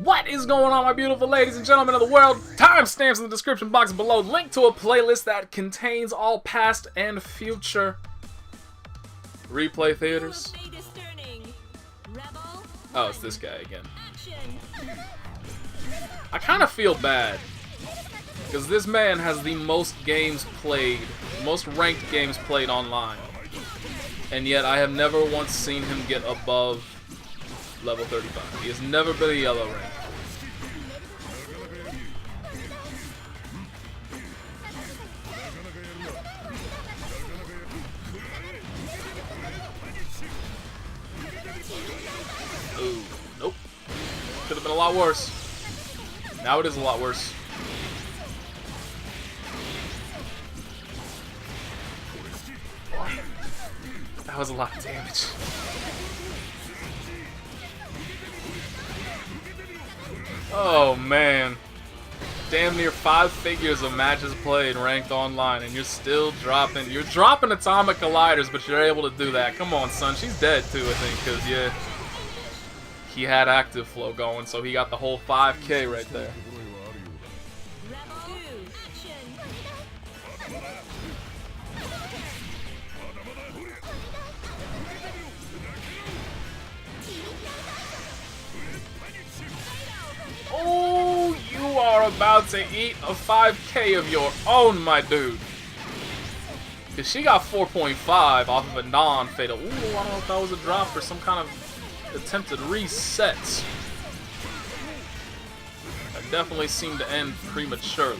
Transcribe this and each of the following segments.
What is going on, my beautiful ladies and gentlemen of the world? Timestamps in the description box below. Link to a playlist that contains all past and future replay theaters. Oh, it's this guy again. I kind of feel bad because this man has the most games played, most ranked games played online, and yet I have never once seen him get above level 35. He has never been a yellow rank. Ooh, nope. Could have been a lot worse. Now it is a lot worse. That was a lot of damage. Oh man. Damn near 5 figures of matches played ranked online, and you're still dropping. You're dropping atomic colliders, but you're able to do that. Come on, son. She's dead too, I think, because yeah, he had active flow going, so he got the whole 5K right there. Oh, you are about to eat a 5K of your own, my dude. Because she got 4.5 off of a non-fatal. Ooh, I don't know if that was a drop or some kind of attempted reset. That definitely seemed to end prematurely.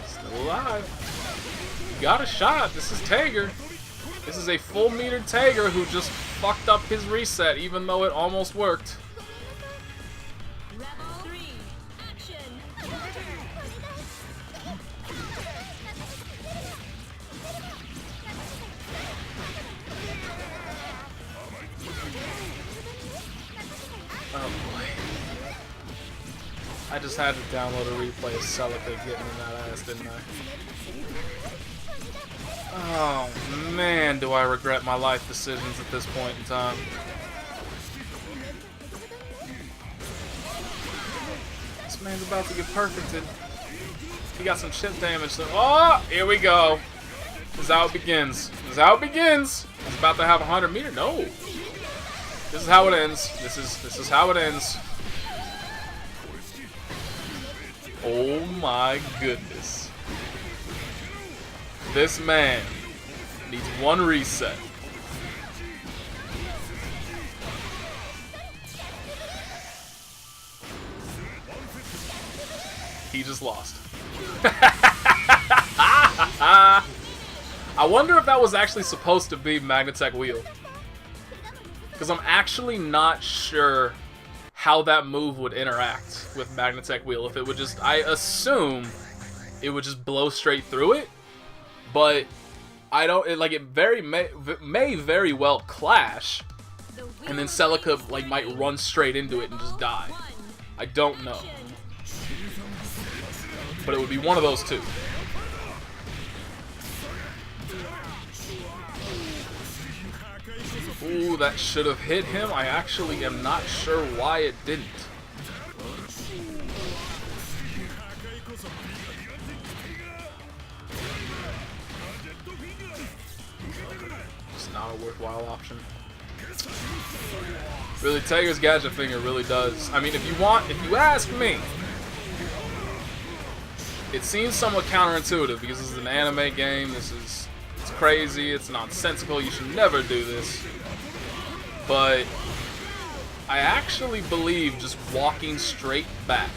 Still alive. Got a shot. This is Tager. This is a full meter Tager who just fucked up his reset, even though it almost worked. Oh boy. I just had to download a replay of Celica getting in that ass, didn't I? Oh man, do I regret my life decisions at this point in time. This man's about to get perfected. He got some chip damage. So, oh, here we go. This is how it begins. This is how it begins. He's about to have 100 meter. No. This is how it ends. This is how it ends. Oh my goodness. This man needs one reset. He just lost. I wonder if that was actually supposed to be Magnatech Wheel. Because I'm actually not sure how that move would interact with Magnatech Wheel. If it would just, I assume it would just blow straight through it. But I don't, it may very well clash, and then Celica like might run straight into it and just die. I don't know, but it would be one of those two. Ooh, that should have hit him. I actually am not sure why it didn't. Not a worthwhile option. Really, Tager's gadget finger really does. I mean, if you ask me, it seems somewhat counterintuitive because this is an anime game. It's crazy. It's nonsensical. You should never do this. But I actually believe just walking straight back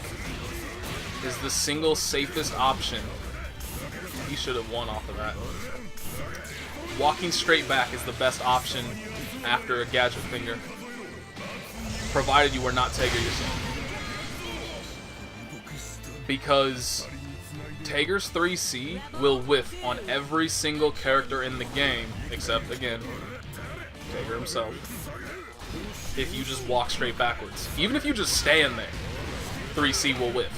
is the single safest option. He should have won off of that. Walking straight back is the best option after a gadget finger, provided you are not Tager yourself. Because Tager's 3C will whiff on every single character in the game, except, again, Tager himself. If you just walk straight backwards. Even if you just stand there, 3C will whiff.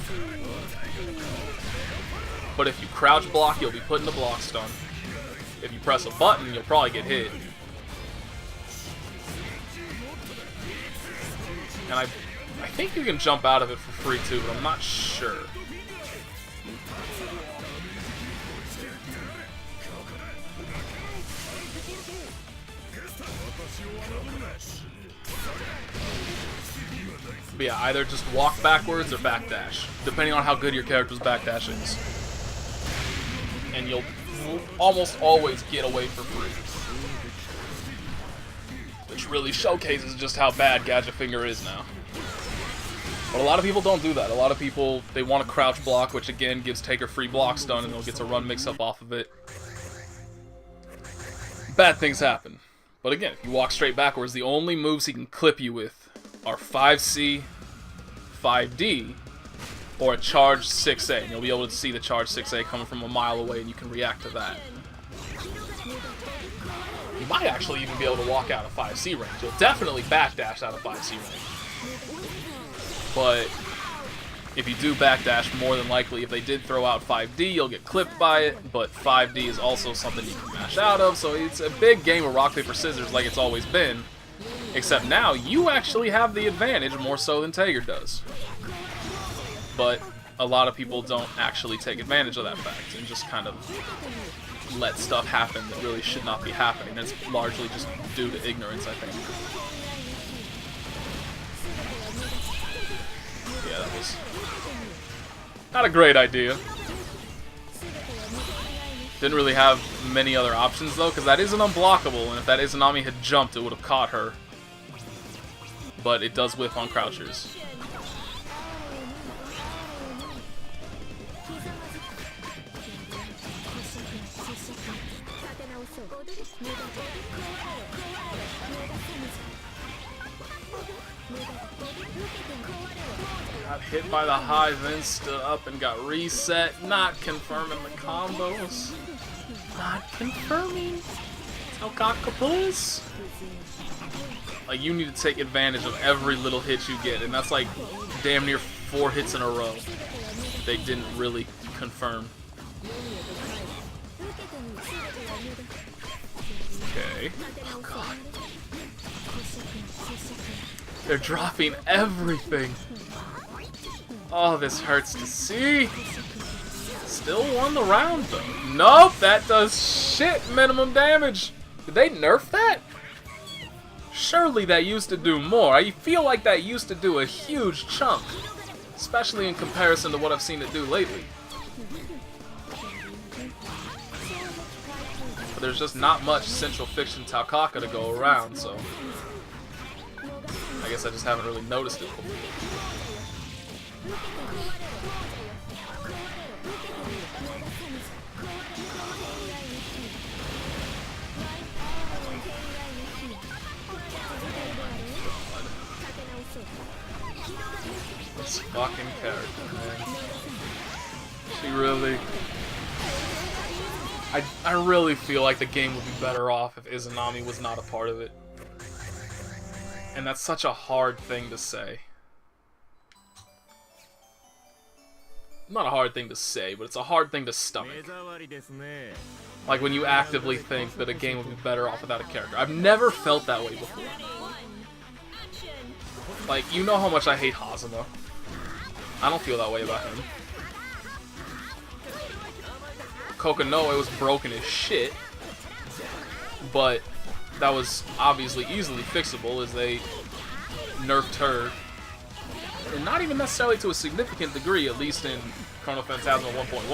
But if you crouch block, you'll be put in the block stun. If you press a button, you'll probably get hit. And I think you can jump out of it for free too, but I'm not sure. But yeah, either just walk backwards or backdash, depending on how good your character's backdash is. And you'll almost always get away for free. Which really showcases just how bad Gadget Finger is now. But a lot of people don't do that. A lot of people, they want to crouch block, which again gives Taker free block stun, and they'll get to run mix-up off of it. Bad things happen. But again, if you walk straight backwards, the only moves he can clip you with are 5C, 5D, or a charged 6A. And you'll be able to see the charged 6A coming from a mile away, and you can react to that. You might actually even be able to walk out of 5C range. You'll definitely backdash out of 5C range. But if you do backdash, more than likely, if they did throw out 5D, you'll get clipped by it, but 5D is also something you can mash out of, so it's a big game of rock, paper, scissors like it's always been. Except now, you actually have the advantage more so than Tager does. But a lot of people don't actually take advantage of that fact and just kind of let stuff happen that really should not be happening. It's largely just due to ignorance, I think. Yeah, that was not a great idea. Didn't really have many other options though, because that isn't unblockable, and if that Izanami had jumped, it would have caught her. But it does whiff on crouchers. Got hit by the high, then stood up and got reset. Not confirming the combos. Not confirming. Taokaka pulls. Like, you need to take advantage of every little hit you get, and that's like damn near 4 hits in a row. They didn't really confirm. Okay. Oh god. They're dropping everything. Oh, this hurts to see. Still won the round though. Nope, that does shit minimum damage. Did they nerf that? Surely that used to do more. I feel like that used to do a huge chunk. Especially in comparison to what I've seen it do lately. But there's just not much Central Fiction Taokaka to go around, so I guess I just haven't really noticed it before. This fucking character, man. She really... I really feel like the game would be better off if Izanami was not a part of it. And that's such a hard thing to say. Not a hard thing to say, but it's a hard thing to stomach. Like when you actively think that a game would be better off without a character. I've never felt that way before. Like, you know how much I hate Hazama. I don't feel that way about him. Kokonoe was broken as shit, but that was obviously easily fixable as they nerfed her. And not even necessarily to a significant degree, at least in Chrono Phantasma 1.1.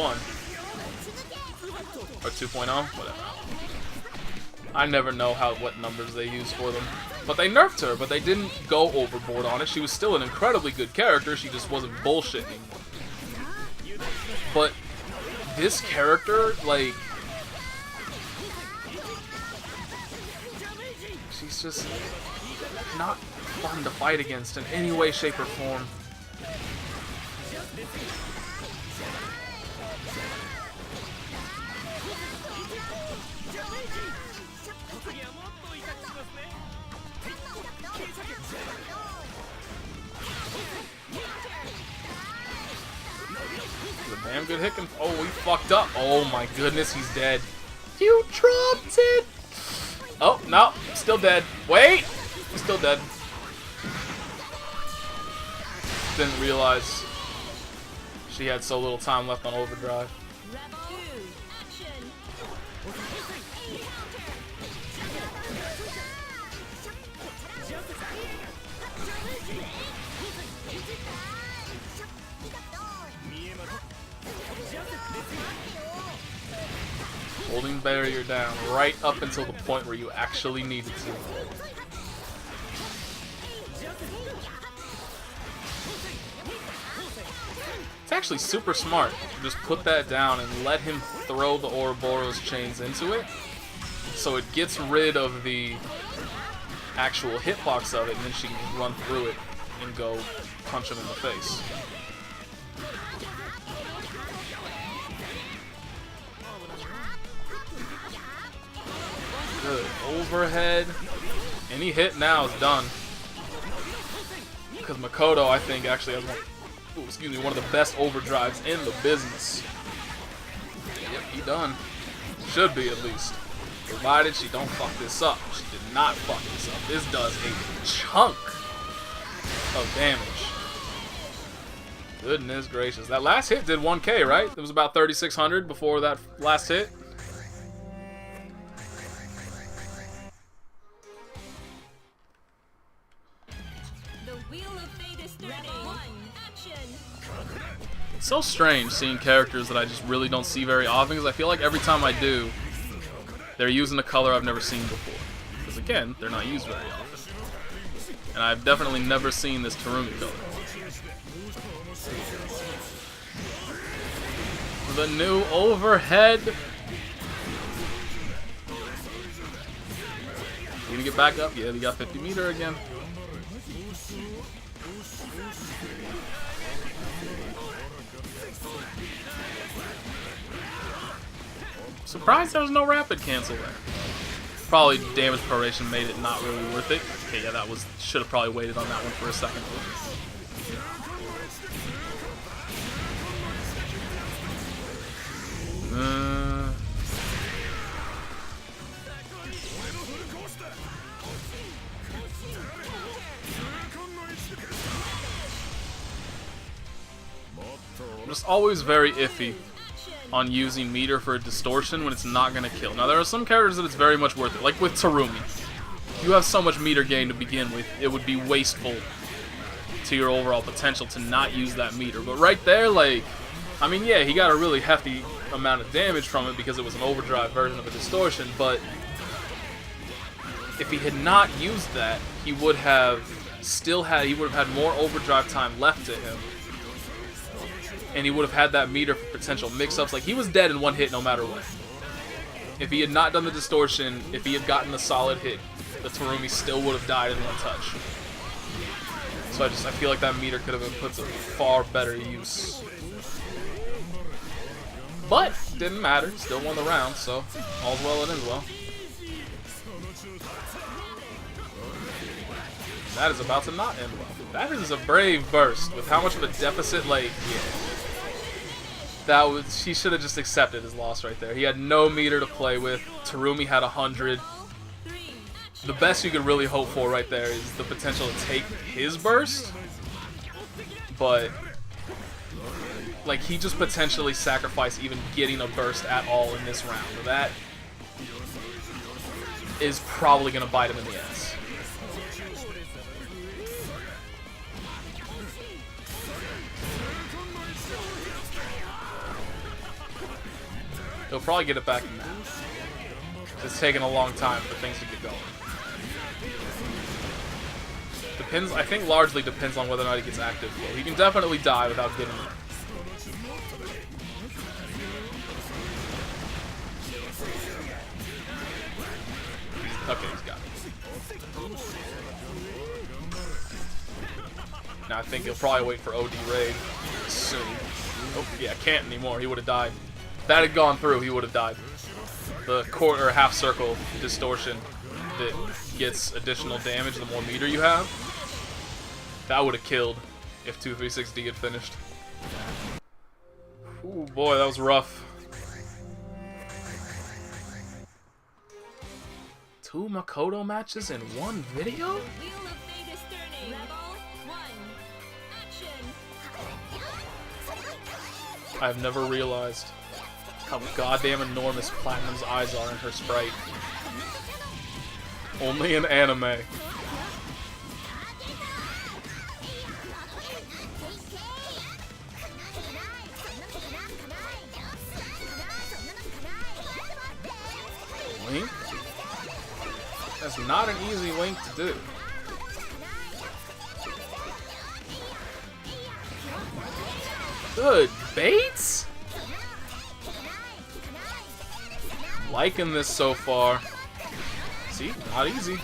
Or 2.0, whatever. I never know what numbers they use for them. But they nerfed her, but they didn't go overboard on it. She was still an incredibly good character, she just wasn't bullshit anymore. But this character, like... she's just not fun to fight against in any way, shape, or form. The damn good hit. Oh, he fucked up. Oh my goodness, he's dead. You dropped it. Oh, no. Still dead. Wait. He's still dead. Didn't realize she had so little time left on overdrive. Holding barrier down right up until the point where you actually needed to. It's actually super smart to just put that down and let him throw the Ouroboros chains into it, so it gets rid of the actual hitbox of it, and then she can just run through it and go punch him in the face. Good overhead. Any hit now is done. Because Makoto, I think, actually has one of the best overdrives in the business. Yep, he done. Should be, at least. Provided she don't fuck this up. She did not fuck this up. This does a chunk of damage. Goodness gracious. That last hit did 1K, right? It was about 3,600 before that last hit. It's so strange seeing characters that I just really don't see very often, because I feel like every time I do, they're using a color I've never seen before. Because again, they're not used very often. And I've definitely never seen this Terumi color. The new overhead. Need to get back up? Yeah, we got 50 meter again. Surprised there was no rapid cancel there. Probably damage proration made it not really worth it. Okay, yeah, that was, should have probably waited on that one for a second. I'm just always very iffy on using meter for a distortion when it's not going to kill. Now, there are some characters that it's very much worth it, like with Terumi. You have so much meter gain to begin with, it would be wasteful to your overall potential to not use that meter. But right there, like, I mean, yeah, he got a really hefty amount of damage from it because it was an overdrive version of a distortion, but if he had not used that, he would have had more overdrive time left to him. And he would have had that meter for potential mix-ups. Like, he was dead in one hit no matter what. If he had not done the distortion, if he had gotten the solid hit, the Terumi still would have died in one touch. So I feel like that meter could have been put to far better use. But, didn't matter. Still won the round, so all's well that ends well. That is about to not end well. That is a brave burst. With how much of a deficit, like, yeah. He should have just accepted his loss right there. He had no meter to play with. Terumi had 100. The best you could really hope for right there is the potential to take his burst. But, like, he just potentially sacrificed even getting a burst at all in this round. That is probably going to bite him in the ass. He'll probably get it back in that. It's taking a long time for things to get going. Depends, I think largely depends on whether or not he gets active. Well, he can definitely die without getting it. Okay, he's got it. Now I think he'll probably wait for OD raid soon. Oh, yeah, can't anymore. He would have died. If that had gone through, he would have died. The quarter or half circle distortion that gets additional damage the more meter you have, that would have killed if 236D had finished. Ooh boy, that was rough. 2 Makoto matches in one video? I've never realized how goddamn enormous Platinum's eyes are in her sprite. Only in anime. Link? That's not an easy link to do. Good baits? Liking this so far. See? Not easy.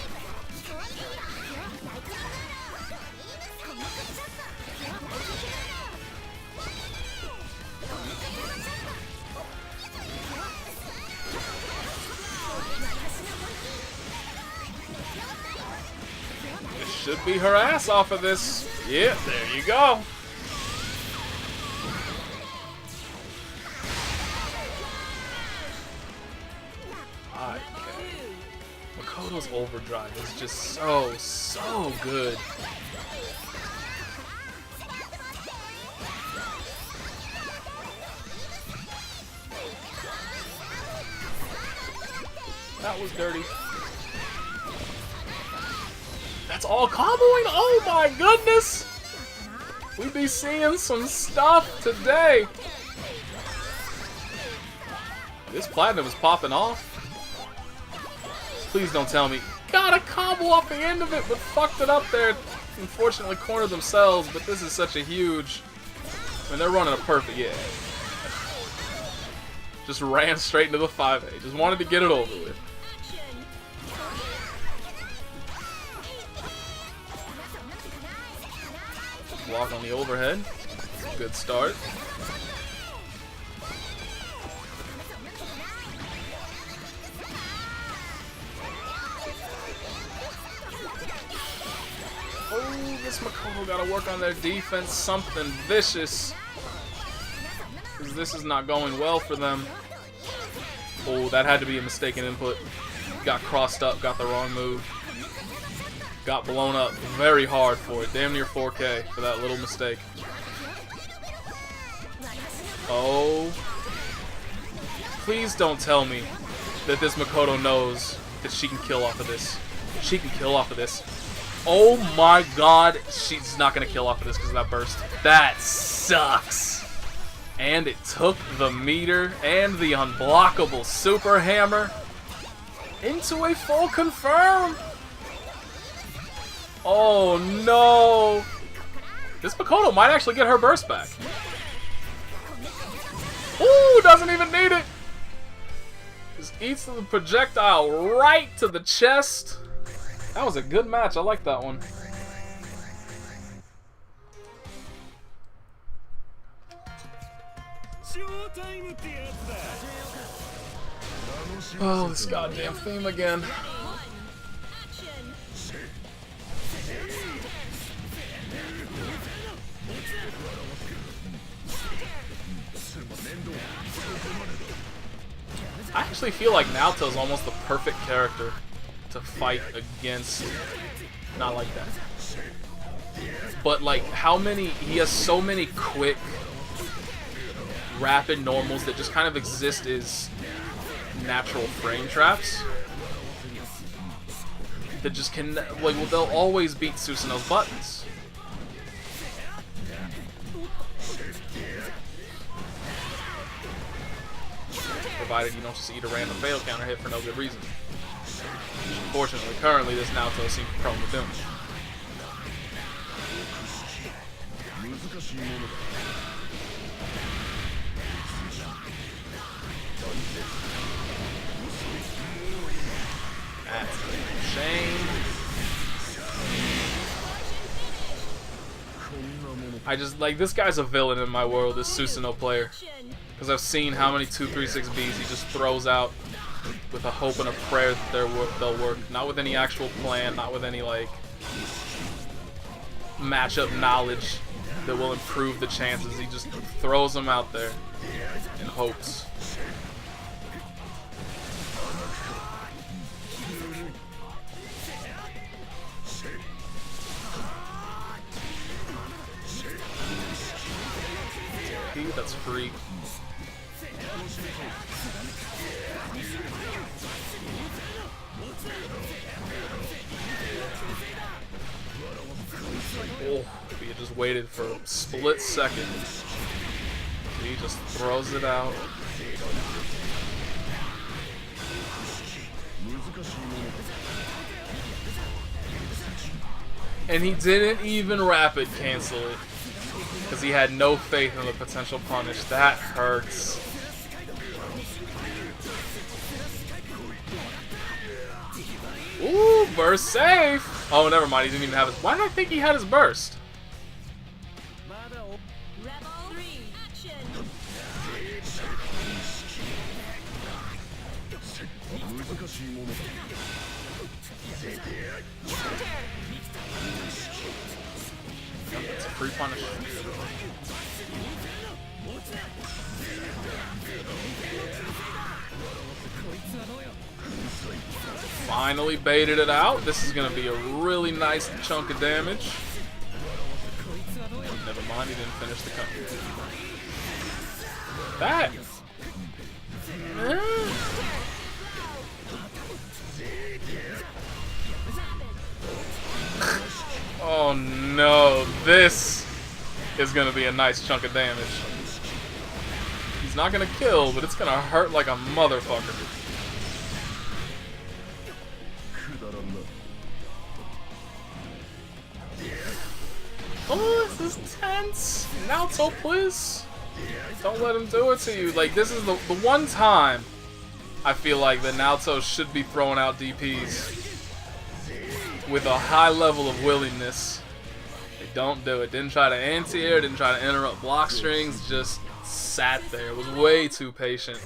This should be her ass off of this. Yeah, there you go. Makoto's overdrive is just so good. That was dirty. That's all comboing? Oh my goodness! We be seeing some stuff today. This Platinum is popping off. Please don't tell me. Got a combo off the end of it, but fucked it up there. Unfortunately cornered themselves, but this is such a huge... I mean, they're running a perfect... Yeah. Just ran straight into the 5A. Just wanted to get it over with. Block on the overhead. Good start. Oh, this Makoto gotta work on their defense. Something vicious. Because this is not going well for them. Oh, that had to be a mistaken input. Got crossed up, got the wrong move. Got blown up very hard for it. Damn near 4K for that little mistake. Oh. Please don't tell me that this Makoto knows that she can kill off of this. She can kill off of this. Oh my god, she's not going to kill off of this because of that burst. That sucks. And it took the meter and the unblockable super hammer into a full confirm. Oh no. This Makoto might actually get her burst back. Ooh, doesn't even need it. Just eats the projectile right to the chest. That was a good match. I like that one. Oh, this goddamn theme again. I actually feel like Naoto's almost the perfect character to fight against. Not like that. But like he has so many quick, rapid normals that just kind of exist as natural frame traps. That just can, like, well, they'll always beat Susanoo's buttons. Provided you don't just eat a random fail counter hit for no good reason. Unfortunately, currently, this Naoto seems prone to doing. That's a shame. I just, like, this guy's a villain in my world, this Susanoo player. Because I've seen how many 236Bs he just throws out with a hope and a prayer that they'll work. Not with any actual plan, not with any, like, matchup knowledge that will improve the chances. He just throws them out there. in hopes. That's free. Oh, if he had just waited for a split second. He just throws it out. And he didn't even rapid cancel it. Because he had no faith in the potential punish. That hurts. Ooh, burst safe! Oh, never mind, he didn't even have his... Why did I think he had his burst? It's a free punish. Finally baited it out. This is going to be a really nice chunk of damage. Never mind, he didn't finish the cut. That. Oh no, this is going to be a nice chunk of damage. He's not going to kill, but it's going to hurt like a motherfucker. Oh, this is tense. Naoto, please. Don't let him do it to you. Like, this is the one time I feel like that Naoto should be throwing out DPs with a high level of willingness. They don't do it. Didn't try to anti-air, didn't try to interrupt block strings, just sat there. Was way too patient.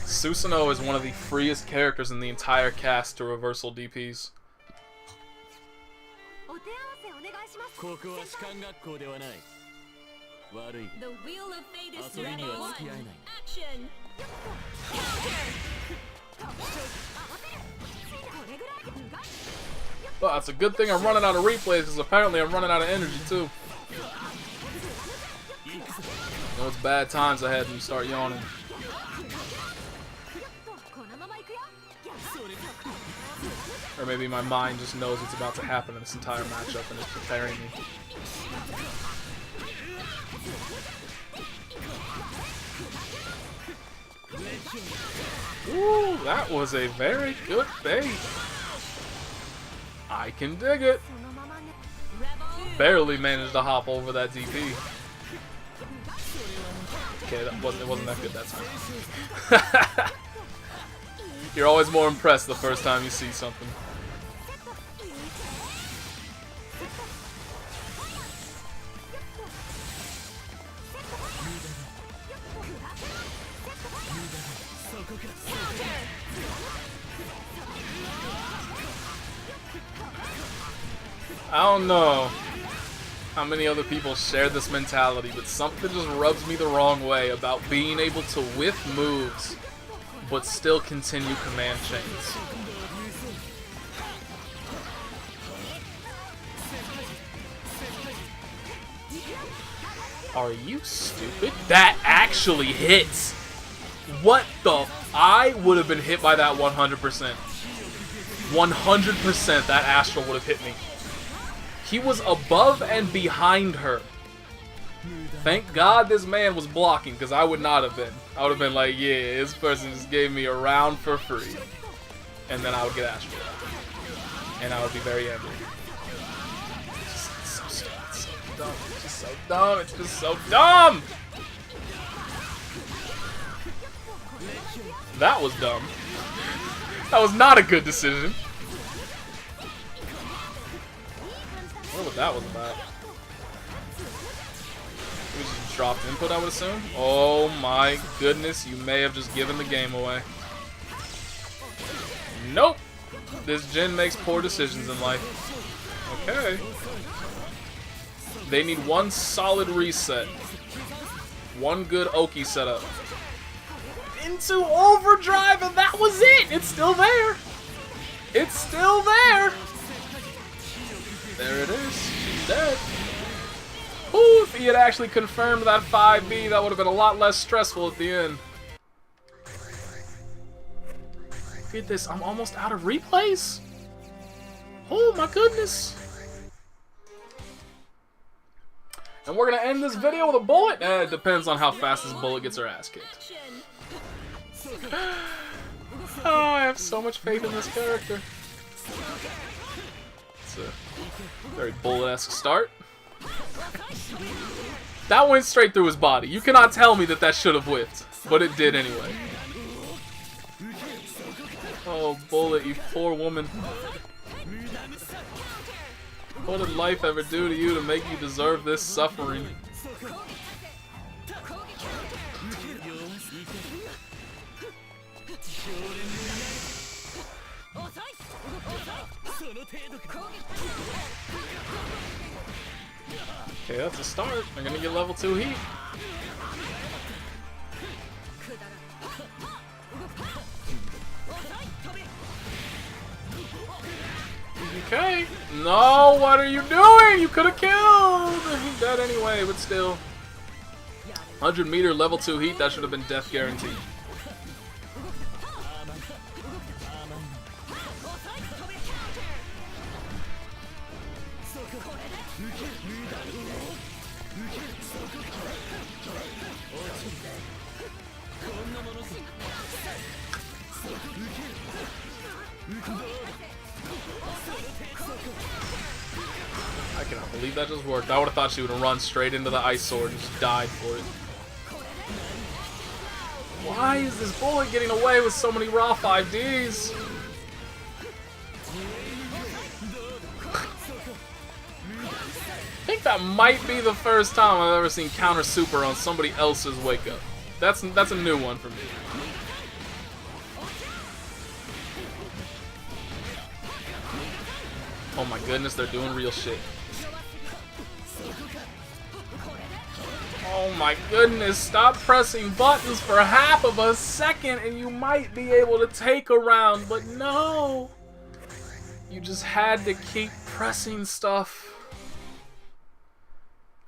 Susanoo is one of the freest characters in the entire cast to reversal DPs. The wheel of fate is ready. Action! Well, that's a good thing I'm running out of replays, because apparently I'm running out of energy too. You know, it's bad times ahead and you start yawning. Or maybe my mind just knows what's about to happen in this entire matchup and is preparing me. Ooh, that was a very good bait. I can dig it. Barely managed to hop over that DP. Okay, it wasn't that good that time. You're always more impressed the first time you see something. I don't know how many other people share this mentality, but something just rubs me the wrong way about being able to whiff moves but still continue command chains. Are you stupid? That actually hits! What the? I would have been hit by that 100%. 100% that Astral would have hit me. He was above and behind her. Thank God this man was blocking, because I would not have been. I would have been like, yeah, this person just gave me a round for free. And then I would get Astral. And I would be very angry. It's just so dumb. It's just so dumb. It's just so dumb. That was dumb. That was not a good decision. I wonder what that was about. We just dropped input, I would assume. Oh my goodness, you may have just given the game away. Nope. This Jin makes poor decisions in life. Okay. They need one solid reset. One good Oki setup. Into overdrive, and that was it! It's still there! It's still there! There it is. She's dead. Ooh, if he had actually confirmed that 5B, that would have been a lot less stressful at the end. Look at this. I'm almost out of replays? Oh my goodness. And we're going to end this video with a bullet? It depends on how fast this bullet gets her ass kicked. Oh, I have so much faith in this character. It's a very bullet-esque start. That went straight through his body. You cannot tell me that that should have whipped, but it did anyway. Oh, bullet, you poor woman. What did life ever do to you to make you deserve this suffering? Okay, that's a start. They're gonna get level 2 heat. Okay. No, what are you doing? You could have killed. He's dead anyway, but still. 100-meter level 2 heat, that should have been death guaranteed. I cannot believe that just worked. I would have thought she would have run straight into the ice sword and just died for it. Why is this bullet getting away with so many raw 5Ds? I think that might be the first time I've ever seen counter super on somebody else's wake up. That's a new one for me. Oh my goodness, they're doing real shit. Oh my goodness, stop pressing buttons for half of a second and you might be able to take a round, but no! You just had to keep pressing stuff.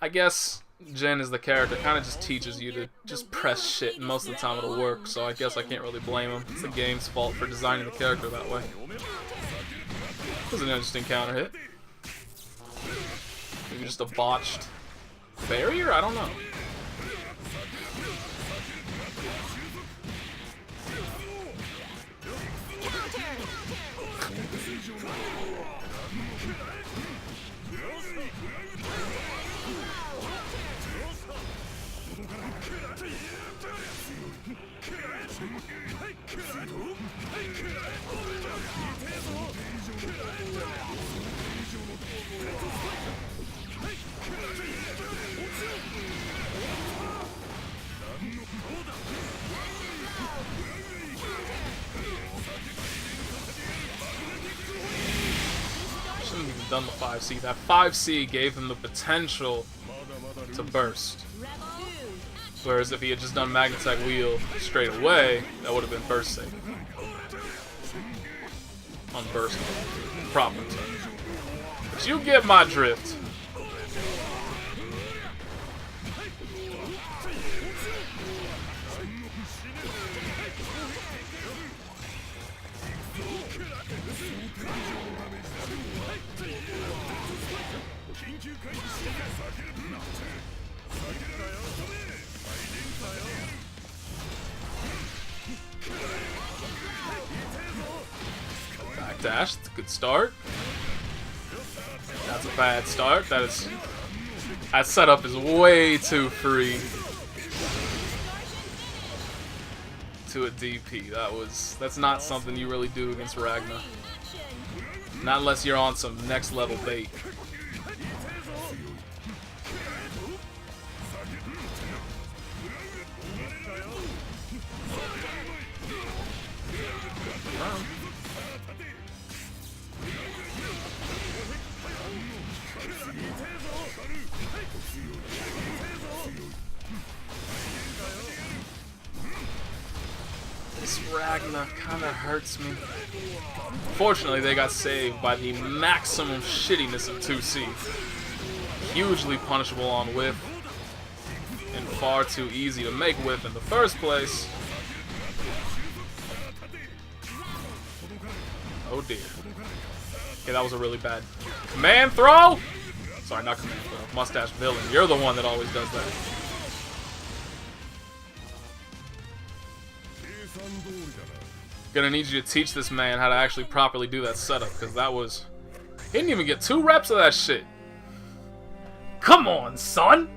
I guess Jen is the character, kind of just teaches you to just press shit and most of the time it'll work, so I guess I can't really blame him. It's the game's fault for designing the character that way. It was an interesting counter hit. Maybe just a botched barrier? I don't know. Shouldn't have even done the 5C. That 5C gave him the potential to burst. Whereas if he had just done Magnetech Wheel straight away, that would have been burst safe. On burst. Proper turn. But you get my drift. Dash, that's a good start. That's a bad start. That setup is way too free to a DP. That's not something you really do against Ragna. Not unless you're on some next level bait. This Ragna kind of hurts me. Fortunately, they got saved by the maximum shittiness of 2C. Hugely punishable on whiff, and far too easy to make whiff in the first place. Oh dear. Okay, that was a really bad command throw? Sorry, not command throw. Mustache villain. You're the one that always does that. Gonna need you to teach this man how to actually properly do that setup, because that was... He didn't even get 2 reps of that shit. Come on, son!